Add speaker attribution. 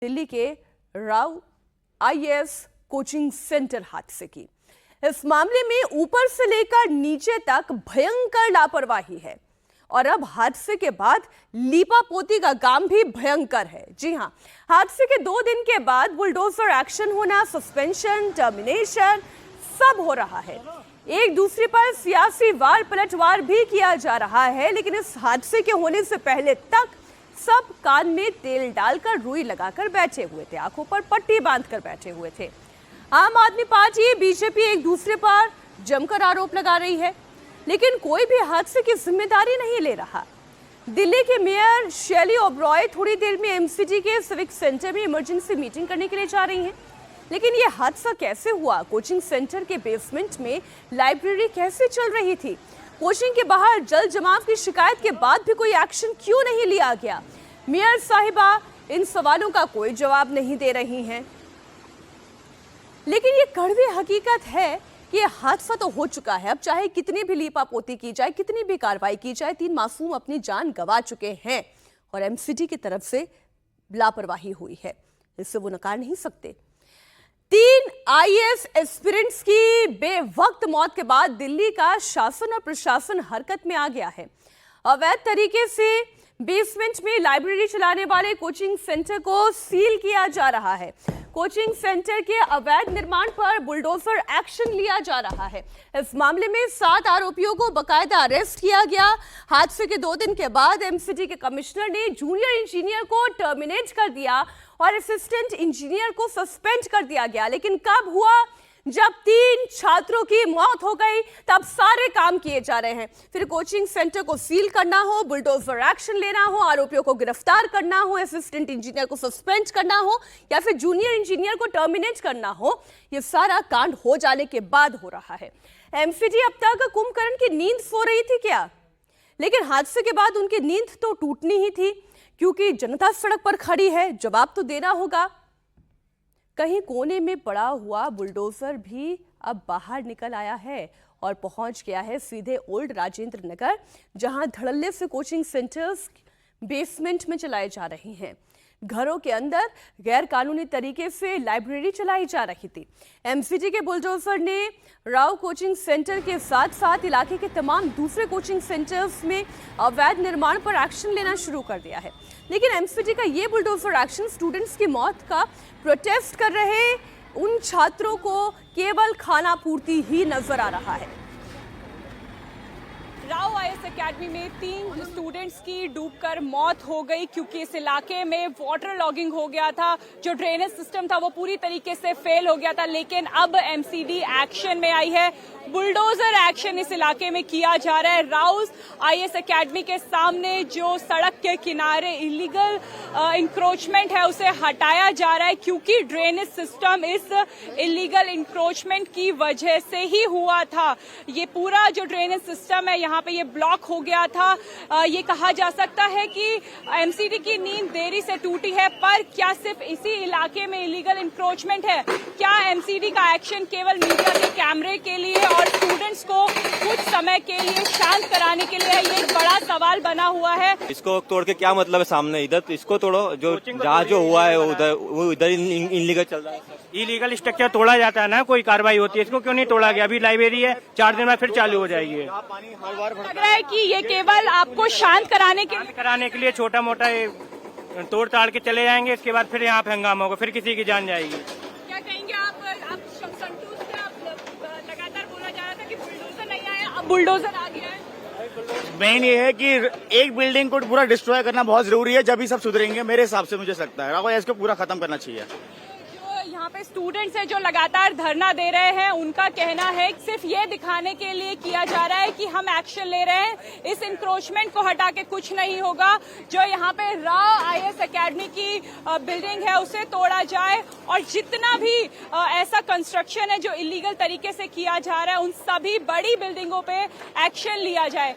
Speaker 1: दिल्ली के Rao IAS coaching centre हादसे की। इस मामले में ऊपर से लेकर नीचे तक भयंकर लापरवाही है और अब हादसे के बाद लीपापोती का काम भी भयंकर है। जी हां, हादसे के 2 दिन के बाद बुलडोजर एक्शन होना, सस्पेंशन, टर्मिनेशन सब हो रहा है। एक दूसरे पर सियासी वार पलटवार भी किया जा रहा है, लेकिन इस हादसे के होने से पहले तक सब कान में तेल डालकर रुई लगाकर बैठे हुए थे, आंखों पर पट्टी बांधकर बैठे हुए थे। आम आदमी पार्टी, बीजेपी एक दूसरे पर जमकर आरोप लगा रही है, लेकिन कोई भी हादसे की जिम्मेदारी नहीं ले रहा। दिल्ली के मेयर शैली ओबरॉय थोड़ी देर में एमसीडी के सिविक सेंटर में इमरजेंसी मीटिंग करने के लिए जा रही हैं, लेकिन यह हादसा कैसे हुआ? कोचिंग सेंटर के बेसमेंट में लाइब्रेरी कैसे चल रही थी? कोचिंग के बाहर जल जमाव की शिकायत के बाद भी कोई एक्शन क्यों नहीं लिया गया? मेयर साहिबा इन सवालों का कोई जवाब नहीं दे रही हैं। लेकिन ये कड़वी हकीकत है कि ये हादसा तो हो चुका है। अब चाहे कितनी भी लीपापोती की जाए, कितनी भी कार्रवाई की जाए, 3 मासूम अपनी जान गंवा चुके हैं और एमसीडी की तरफ से लापरवाही हुई है, इससे वो नकार नहीं सकते। 3 आईएएस एस्पिरेंट्स की बेवक्त मौत के बाद दिल्ली का शासन और प्रशासन हरकत में आ गया है। अवैध तरीके से बेसमेंट में लाइब्रेरी चलाने वाले कोचिंग सेंटर को सील किया जा रहा है। कोचिंग सेंटर के अवैध निर्माण पर बुलडोजर एक्शन लिया जा रहा है। इस मामले में 7 आरोपियों को बकायदा अरेस्ट किया गया। हादसे के 2 दिन के बाद एमसीडी के कमिश्नर ने जूनियर इंजीनियर को टर्मिनेट कर दिया और असिस्टेंट इंजीनियर को सस्पेंड कर दिया गया। लेकिन कब हुआ? जब 3 छात्रों की मौत हो गई, तब सारे काम किए जा रहे हैं। फिर कोचिंग सेंटर को सील करना हो, बुलडोजर एक्शन लेना हो, आरोपियों को गिरफ्तार करना हो, असिस्टेंट इंजीनियर को सस्पेंड करना हो या फिर जूनियर इंजीनियर को टर्मिनेट करना हो, यह सारा कांड हो जाने के बाद हो रहा है। एमसीडी अब तक कुंभकर्ण की नींद सो रही थी क्या? लेकिन हादसे के बाद उनकी नींद तो टूटनी ही थी, क्योंकि जनता सड़क पर खड़ी है, जवाब तो देना होगा। कहीं कोने में पड़ा हुआ बुलडोजर भी अब बाहर निकल आया है और पहुंच गया है सीधे ओल्ड राजेंद्र नगर, जहां धड़ल्ले से कोचिंग सेंटर्स बेसमेंट में चलाए जा रहे हैं। घरों के अंदर गैर कानूनी तरीके से लाइब्रेरी चलाई जा रही थी। एमसीडी के बुलडोजर ने राव कोचिंग सेंटर के साथ साथ इलाके के तमाम दूसरे कोचिंग सेंटर्स में अवैध निर्माण पर एक्शन लेना शुरू कर दिया है। लेकिन एमसीडी का ये बुलडोजर एक्शन स्टूडेंट्स की मौत का प्रोटेस्ट कर रहे उन छात्रों को केवल खाना पूर्ति ही नजर आ रहा है।
Speaker 2: राव आईएएस एकेडमी में 3 स्टूडेंट्स की डूबकर मौत हो गई, क्योंकि इस इलाके में वाटर लॉगिंग हो गया था। जो ड्रेनेज सिस्टम था वो पूरी तरीके से फेल हो गया था। लेकिन अब एमसीडी एक्शन में आई है, बुलडोजर एक्शन इस इलाके में किया जा रहा है। राव आईएएस एकेडमी के सामने जो सड़क के किनारे इलीगल इंक्रोचमेंट है उसे हटाया जा रहा है, क्योंकि ड्रेनेज सिस्टम इस इलीगल इंक्रोचमेंट की वजह से ही हुआ था। ये पूरा जो ड्रेनेज सिस्टम है यहाँ पे ये ब्लॉक हो गया था। ये कहा जा सकता है कि एमसीडी की नींद देरी से टूटी है, पर क्या सिर्फ इसी इलाके में इलीगल इंक्रोचमेंट है? क्या एमसीडी का एक्शन केवल मीडिया के कैमरे के लिए और स्टूडेंट्स को कुछ समय के लिए शांत कराने के लिए? ये एक बड़ा सवाल बना हुआ है।
Speaker 3: इसको तोड़ के क्या मतलब है? सामने इधर तो इसको तोड़ो, जो जहाँ जो हुआ है उधर, वो इधर इनलीगल चल रहा है।
Speaker 4: इलीगल स्ट्रक्चर तोड़ा जाता है ना, कोई कार्रवाई होती है, इसको क्यों नहीं तोड़ा गया? अभी लाइब्रेरी है, 4 दिन बाद फिर चालू हो जाएगी।
Speaker 2: लग रहा है कि ये केवल आपको शांत कराने के लिए
Speaker 4: छोटा मोटा तोड़ ताड़ के चले जाएंगे, इसके बाद फिर यहाँ पे हंगामा होगा, फिर किसी की जान जाएगी।
Speaker 2: क्या कहेंगे आप संतुष्ट हैं? आप लगातार बोला जा रहा था कि बुलडोजर नहीं आया, अब बुलडोजर आ गया है।
Speaker 5: मेन ये है कि एक बिल्डिंग को पूरा डिस्ट्रॉय करना बहुत जरूरी है, जब ही सब सुधरेंगे मेरे हिसाब से। मुझे लगता है राव इसको पूरा खत्म करना चाहिए।
Speaker 2: यहाँ पे स्टूडेंट्स हैं जो लगातार धरना दे रहे हैं, उनका कहना है सिर्फ ये दिखाने के लिए किया जा रहा है कि हम एक्शन ले रहे हैं, इस इंक्रोचमेंट को हटा के कुछ नहीं होगा। जो यहाँ पे राव आईएएस एकेडमी की बिल्डिंग है उसे तोड़ा जाए और जितना भी ऐसा कंस्ट्रक्शन है जो इलीगल तरीके से किया जा रहा है उन सभी बड़ी बिल्डिंगों पे एक्शन लिया जाए।